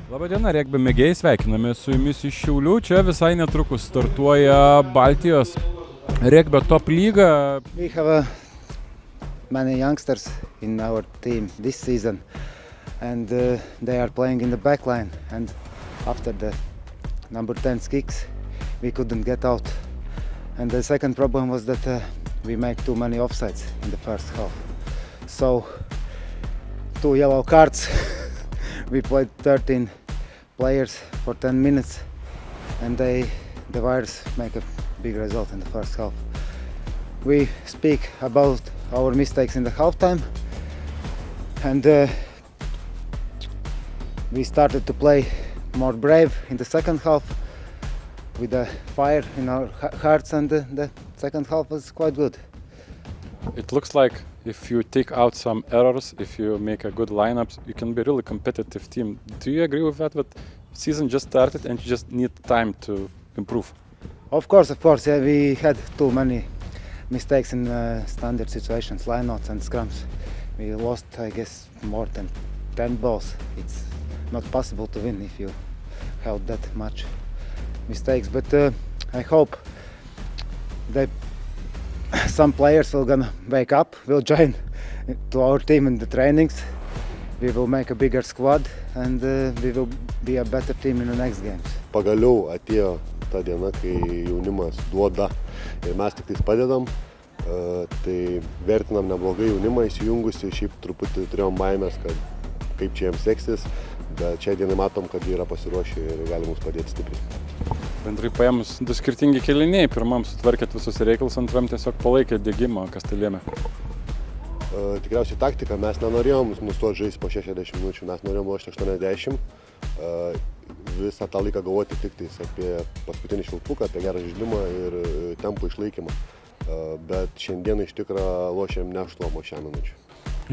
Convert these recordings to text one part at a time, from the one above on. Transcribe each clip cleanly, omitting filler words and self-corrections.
Labadiena, regbio mėgėjai, sveikiname su jumis iš Šiaulių. Čia visai netrukus startuoja Baltijos regbio top lyga. We have many youngsters in our team this season, and they are playing in the back line. And after the number 10 kicks, we couldn't get out. And the second problem was that we make too many offsides in the first half. So 2 yellow cards. We played 13 players for 10 minutes, and the Warriors make a big result in the first half. We speak about our mistakes in the halftime, and we started to play more brave in the second half with the fire in our hearts, and the second half was quite good. It looks like if you take out some errors, if you make a good lineups, you can be a really competitive team. Do you agree with that? That season just started and you just need time to improve? Of course, yeah, we had too many mistakes in standard situations, lineouts and scrums. We lost, I guess, more than 10 balls. It's not possible to win if you have that much mistakes. But I hope that some players will gonna wake up, will join to our team in the trainings. We will make a bigger squad, and we will be a better team in the next games. Pagaliau atėjo ta diena, kai jaunimas duoda ir mes tik tais padedam. Tai vertinam neblogai jaunimą įsijungusi, šiaip truputį turėjom baimės, kad kaip čia jiems seksis, bet šiai dienai matom, kad jie yra pasiruošę ir gali mums padėti stipriai. Bendrai paėmus 2 skirtingi kėliniai. Pirmam sutvarkėt visus reikalus, antram tiesiog palaikėt dėgymą. Kas tai lėmė? Tikriausiai taktika. Mes nenorėjom nustoti žaisti po 60 minučių, mes norėjom lošti 80. Visą tą laiką galvoti tik tais apie paskutinį švilpuką, apie gerą žaidimą ir tempų išlaikymą. Bet šiandien iš tikrųjų lošėm ne 8, o 6 minučių.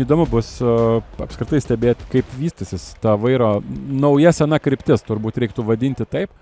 Įdomu bus apskritai stebėti, kaip vystysis ta vairo nauja sena kryptis, turbūt reiktų vadinti taip.